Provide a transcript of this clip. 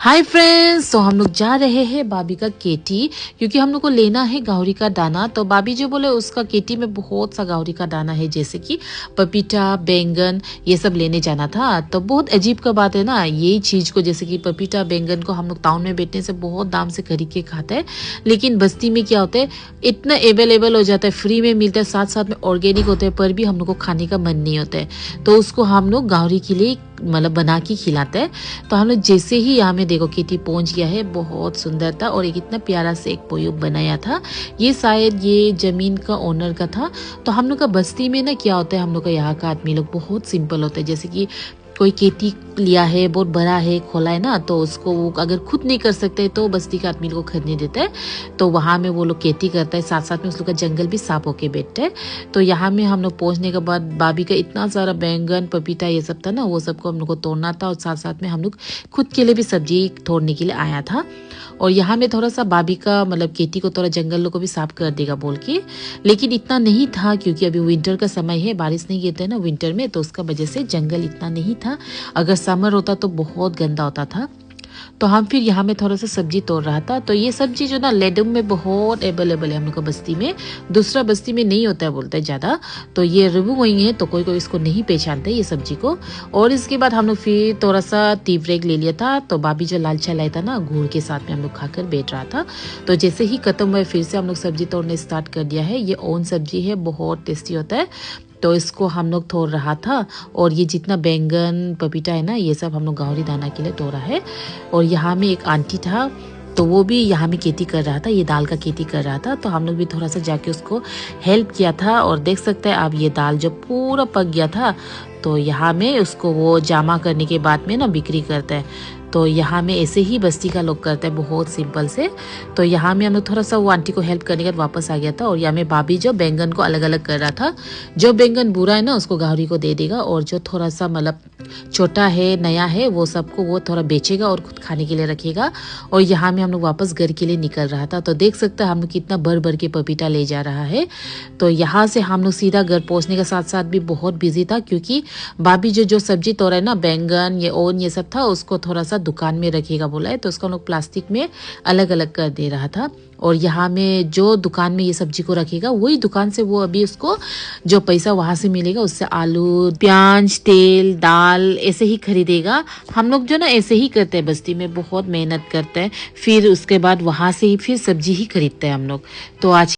Hi friends, तो हम लोग जा रहे हैं भाभी का केटी, क्योंकि हम लोग को लेना है गाहरी का दाना। तो भाभी जो बोले उसका केटी में बहुत सा गाहरी का दाना है, जैसे कि पपीता, बैंगन, ये सब लेने जाना था। तो बहुत अजीब का बात है ना, यही चीज को जैसे कि पपीता बैंगन को हम लोग टाउन में बैठने से बहुत दाम से खरीद के खाते हैं, लेकिन बस्ती में क्या होता है, इतना अवेलेबल हो जाता है, फ्री में मिलता है, साथ साथ में ऑर्गेनिक होते हैं, पर भी हम लोग को खाने का मन नहीं होता है। तो उसको हम लोग गाहरी के लिए मतलब बना के खिलाते हैं। तो हम लोग जैसे ही यहाँ में देखो केटी पहुंच गया है, बहुत सुंदर था और एक इतना प्यारा से एक पोयोग बनाया था। ये शायद ये जमीन का ओनर का था। तो हम लोग का बस्ती में ना क्या होता है, हम लोग का यहाँ का आदमी लोग बहुत सिंपल होता है। जैसे कि कोई खेती लिया है, बहुत बड़ा है, खोला है ना, तो उसको वो अगर खुद नहीं कर सकते तो बस्ती के आदमी लोग को खरीदने देते हैं। तो वहाँ में वो लोग खेती करता है, साथ साथ में उस लोग का जंगल भी साफ होके बैठते हैं। तो यहाँ में हम लोग पहुँचने के बाद भाभी का इतना सारा बैंगन, पपीता ये सब था ना, वो सबको हम लोग को तोड़ना था, और साथ साथ में हम लोग खुद के लिए भी सब्जी तोड़ने के लिए आया था। और यहाँ में थोड़ा सा भाभी का मतलब खेती को थोड़ा जंगलों को भी साफ कर देगा बोल के, लेकिन इतना नहीं था क्योंकि अभी विंटर का समय है, बारिश नहीं गिरते ना विंटर में, तो उसका वजह से जंगल इतना नहीं था। अगर समर होता तो बहुत गंदा होता था। तो हम फिर यहाँ में थोड़ा सा सब्जी तोड़ रहा था। तो ये सब्जी जो ना लेडम में बहुत अवेलेबल है हम लोग का बस्ती में, दूसरा बस्ती में नहीं होता है बोलते हैं ज़्यादा। तो ये रिव्यू वही है, तो कोई कोई इसको नहीं पहचानते ये सब्जी को। और इसके बाद हम लोग फिर थोड़ा सा टी ब्रेक ले लिया था। तो भाभी जो लाल चाय लाया था ना, गुड़ के साथ में हम लोग खाकर बैठ रहा था। तो जैसे ही खत्म हुआ फिर से हम लोग सब्जी तोड़ने स्टार्ट कर दिया है। ये ओन सब्जी है, बहुत टेस्टी होता है। तो इसको हम लोग तोड़ रहा था। और ये जितना बैंगन पपीता है ना, ये सब हम लोग गाहरी दाना के लिए तोड़ा है। और यहाँ में एक आंटी था, तो वो भी यहाँ में खेती कर रहा था, ये दाल का खेती कर रहा था। तो हम लोग भी थोड़ा सा जाके उसको हेल्प किया था। और देख सकते हैं आप, ये दाल जो पूरा पक गया था, तो यहाँ में उसको वो जामा करने के बाद में ना बिक्री करते हैं। तो यहाँ में ऐसे ही बस्ती का लोग करते हैं, बहुत सिंपल से। तो यहाँ में हम लोग थोड़ा सा वो आंटी को हेल्प करने के बाद वापस आ गया था। और यहाँ में भाभी जो बैंगन को अलग अलग कर रहा था, जो बैंगन बुरा है ना उसको गाहरी को दे देगा, और जो थोड़ा सा मतलब छोटा है, नया है, वो सबको वो थोड़ा बेचेगा और खुद खाने के लिए रखेगा। और यहाँ में हम लोग वापस घर के लिए निकल रहा था। तो देख सकते हैं हम लोग कितना भर भर के पपीता ले जा रहा है। तो यहाँ से हम लोग सीधा घर पहुँचने के साथ साथ भी बहुत बिजी था, क्योंकि भाभी जो सब्जी तोड़ा है ना, बैंगन ये ओन ये सब था, उसको थोड़ा सा दुकान में रखेगा बोला है। तो उसको हम लोग प्लास्टिक में अलग अलग कर दे रहा था। और यहाँ में जो दुकान में ये सब्जी को रखेगा, वही दुकान से वो अभी उसको जो पैसा वहां से मिलेगा उससे आलू, प्याज, तेल, दाल ऐसे ही खरीदेगा। हम लोग जो ना ऐसे ही करते हैं, बस्ती में बहुत मेहनत करते हैं, फिर उसके बाद वहां से ही फिर सब्जी ही खरीदते हैं हम लोग। तो आज